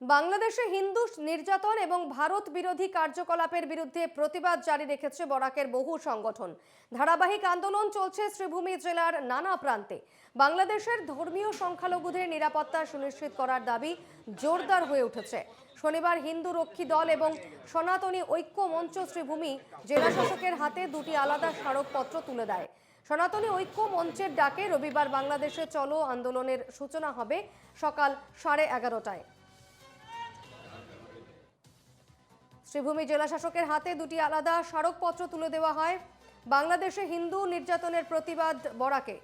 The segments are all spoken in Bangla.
বাংলাদেশে হিন্দু নির্যাতন এবং ভারত বিরোধী কার্যকলাপের বিরুদ্ধে প্রতিবাদ জারি রেখেছে বরাকের বহু সংগঠন। ধারাবাহিক আন্দোলন চলছে শ্রীভূমি জেলার নানা প্রান্তে। বাংলাদেশের ধর্মীয় সংখ্যালঘুদের নিরাপত্তা সুনিশ্চিত করার দাবি জোরদার হয়ে উঠেছে। শনিবার হিন্দু রক্ষী দল এবং সনাতনী ঐক্য মঞ্চ শ্রীভূমি জেলা শাসকের হাতে দুটি আলাদা স্মারকপত্র তুলে দেয়। সনাতনী ঐক্য মঞ্চের ডাকে রবিবার বাংলাদেশে চলো আন্দোলনের সূচনা হবে সকাল 11:30টায়। শ্রীভূমি জেলা শাসকের হাতে দুটি আলাদা স্মারকপত্র তুলে দেওয়া হয়। বাংলাদেশে হিন্দু নির্যাতনের প্রতিবাদ বরাকে।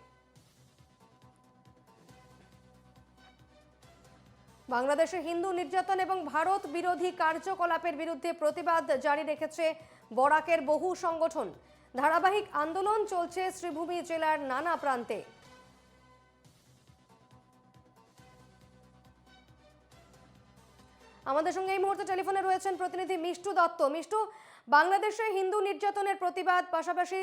বাংলাদেশে হিন্দু নির্যাতন এবং ভারত বিরোধী কার্যকলাপের বিরুদ্ধে প্রতিবাদ জারি রেখেছে বরাকের বহু সংগঠন। ধারাবাহিক আন্দোলন চলছে শ্রীভূমি জেলার নানা প্রান্তে। আমাদের সঙ্গে এই মুহূর্তে টেলিফোনে রয়েছেন প্রতিনিধি মিষ্টু দত্ত। মিষ্টু, বাংলাদেশে হিন্দু নির্যাতনের প্রতিবাদ পাশাপাশি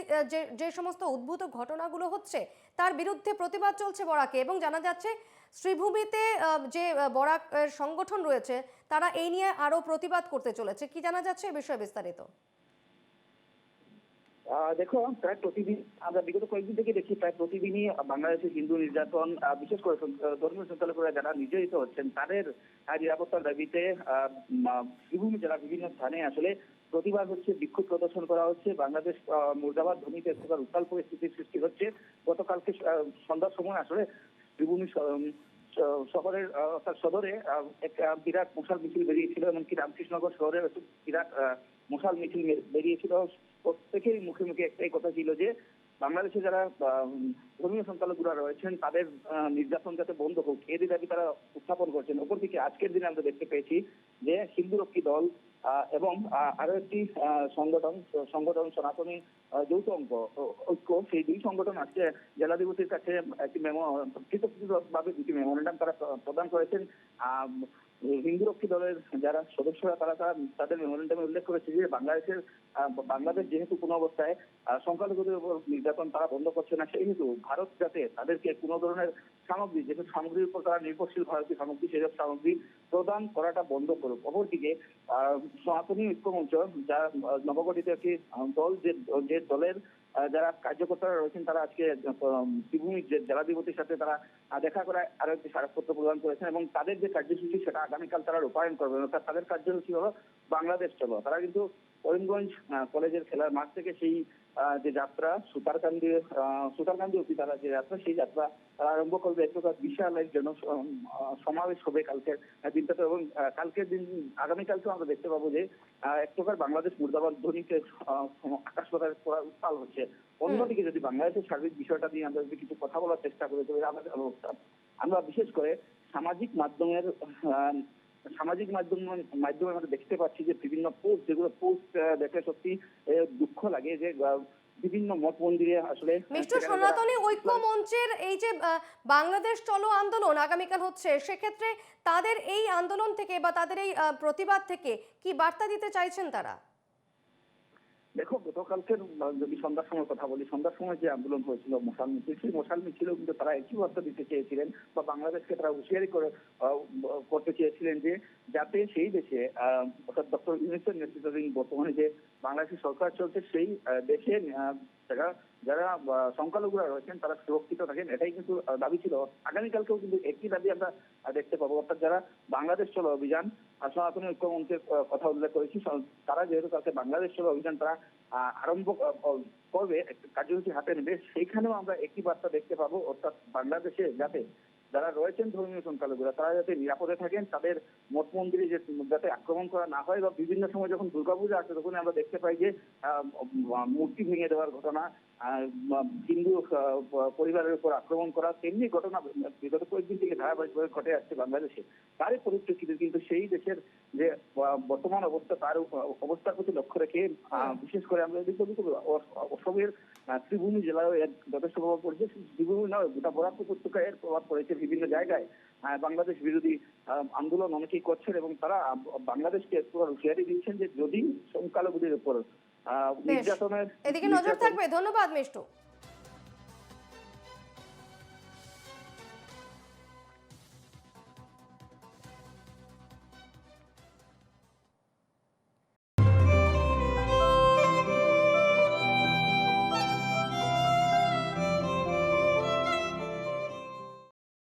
যে সমস্ত উদ্ভূত ঘটনাগুলো হচ্ছে তার বিরুদ্ধে প্রতিবাদ চলছে বরাকে, এবং জানা যাচ্ছে শ্রীভূমিতে যে বরাক সংগঠন রয়েছে তারা এই নিয়ে আরো প্রতিবাদ করতে চলেছে। কি জানা যাচ্ছে এ বিষয়ে বিস্তারিত? দেখো, প্রায় প্রতিদিন আমরা বিগত কয়েকদিন থেকে দেখি প্রায় প্রতিদিনই বাংলাদেশের হিন্দু নির্যাতন, বিশেষ করে ধর্মীয় সংখ্যালঘুরা যারা নির্যাতিত হচ্ছেন তাদের নিরাপত্তার দাবিতে শ্রীভূমি জেলার বিভিন্ন স্থানে আসলে প্রতিবাদ হচ্ছে, বিক্ষোভ প্রদর্শন করা হচ্ছে। বাংলাদেশ মুর্দাবাদ ধ্বনিতে এক প্রকার উত্তাল পরিস্থিতির সৃষ্টি হচ্ছে। গতকালকে সন্ধ্যার সময় আসলে শ্রীভূমি শহরের অর্থাৎ সদরে এক বিরাট মশাল মিছিল বেরিয়েছিল, এমনকি রামকৃষ্ণনগর শহরে বিরাট মশাল মিছিল বেরিয়েছিল। প্রত্যেকের মুখে মুখে একটাই কথা ছিল যে বাংলাদেশে যারা ধর্মীয় সংখ্যালঘুরা রয়েছেন তাদের নির্যাতন যাতে বন্ধ হোক, এরই দাবি তারা উত্থাপন করছেন। অপরদিকে আজকের দিনে আমরা দেখতে পেয়েছি যে হিন্দু রক্ষী দল এবং আরো একটি সংগঠন সনাতনী যৌথ ঐক্য, সেই দুই সংগঠন আজকে জেলাধিপতির কাছে একটি ভাবে দুটি মেমোরেন্ডাম তারা প্রদান করেছেন। হিন্দু রক্ষী দলের যারা সদস্যরা তারা তাদের মেমোরেন্ডামে উল্লেখ করেছে যে বাংলাদেশ যেহেতু কোনো অবস্থায় সংখ্যালঘুদের উপর নির্যাতন তারা বন্ধ করছে না, সেহেতু ভারত যাতে তাদেরকে কোনো ধরনের সামগ্রী, যেসব সামগ্রীর উপর তারা নির্ভরশীল ভারতীয় সামগ্রী, সেসব সামগ্রী প্রদান করাটা বন্ধ করুক। অপরদিকে সনাতনী ঐক্যমঞ্চ যা নবগঠিত একটি দল, যে দলের যারা কার্যকর্তারা রয়েছেন তারা আজকে শ্রীভূমি জেলাধিপতির সাথে তারা দেখা করে আরো একটি স্মারকপত্র প্রদান করেছেন, এবং তাদের যে কার্যসূচি সেটা আগামীকাল তারা রূপায়ণ করবেন। অর্থাৎ তাদের কার্যসূচি হলো বাংলাদেশ চলো। তারা কিন্তু করিমগঞ্জ কলেজের খেলার মাঠ থেকে সেই যে যাত্রা সুতারকান্দি অব্দি তারা যে যাত্রা, সেই যাত্রা তারা আরম্ভ করবে। এক প্রকার বিশাল এক সমাবেশ হবে কালকের দিনটাতে, এবং কালকের দিন আগামীকালকেও আমরা দেখতে পাবো যে এক প্রকার বাংলাদেশ মুর্দাবাদ ধ্বনিতে আকাশ পাতাল উত্তাল হচ্ছে। অন্যদিকে যদি বাংলাদেশের সার্বিক বিষয়টা নিয়ে আমরা যদি কিছু কথা বলার চেষ্টা করি, তবে আমরা বিশেষ করে সামাজিক মাধ্যমে আমরা দেখতে পাচ্ছি যে বিভিন্ন পোস্ট, যেগুলো পোস্ট দেখে সত্যি দুঃখ লাগে যে বিভিন্ন মঠ মন্দিরে আসলে মিষ্টু, সনাতনী ঐক্য মঞ্চের এই যে বাংলাদেশ চলো আন্দোলন আগামীকাল হচ্ছে, সেক্ষেত্রে তাদের এই আন্দোলন থেকে বা তাদের এই প্রতিবাদ থেকে কি বার্তা দিতে চাইছেন তারা? দেখো, গতকালকের যদি সন্ধ্যার সময় কথা বলি, সন্ধ্যার সময় যে আন্দোলন হয়েছিল মশাল মিছিল, সেই মশাল মিছিলেও কিন্তু তারা একই বার্তা দিতে চেয়েছিলেন বা বাংলাদেশকে তারা হুঁশিয়ারি করতে চেয়েছিলেন যে যাতে সেই দেশে অর্থাৎ ডক্টর ইউনূসের নেতৃত্বাধীন বর্তমানে যে বাংলাদেশের সরকার চলছে সেই দেশে যারা সংখ্যালঘুরা রয়েছেন তারা সুরক্ষিত থাকেন, এটাই কিন্তু দাবি ছিল। আগামীকালকেও কিন্তু একই দাবি আমরা দেখতে পাবো। অর্থাৎ যারা বাংলাদেশ চলো অভিযান সনাতনী ঐক্য মঞ্চের কথা উল্লেখ করেছি, তারা যেহেতু কালকে বাংলাদেশ চলো অভিযান তারা আরম্ভ করবে, কার্যসূচি হাতে নেবে, সেইখানেও আমরা একই বার্তা দেখতে পাবো। অর্থাৎ বাংলাদেশে যাতে যারা রয়েছেন ধর্মীয় সংখ্যালঘুরা তারা যাতে নিরাপদে থাকেন, তাদের মঠ মন্দিরে যাতে আক্রমণ করা না হয়, বা বিভিন্ন সময় যখন দুর্গাপূজা আসে তখন আমরা দেখতে পাই যে মূর্তি ভেঙে দেওয়ার ঘটনা, হিন্দু পরিবারের উপর আক্রমণ করা, তেমনি ঘটনা বিগত কয়েকদিন থেকে ধারাবাহিকভাবে ঘটে আসছে বাংলাদেশে। তারই পরিপ্রেক্ষিতে কিন্তু সেই দেশের যে বর্তমান অবস্থা, তার অবস্থার প্রতি লক্ষ্য রেখে বিশেষ করে আমরা অসমের শ্রীভূমি জেলায় যথেষ্ট প্রভাব পড়েছে। শ্রীভূমি নয়, গোটা বরাক উপত্যকায় এর প্রভাব পড়েছে বিভিন্ন জায়গায়। বাংলাদেশ বিরোধী আন্দোলন অনেকেই করছেন, এবং তারা বাংলাদেশকে পুরো হুঁশিয়ারি দিচ্ছেন যে যদি সংখ্যালঘুদের উপর নির্যাতনের এদিকে নজর থাকবে। ধন্যবাদ মিষ্টু।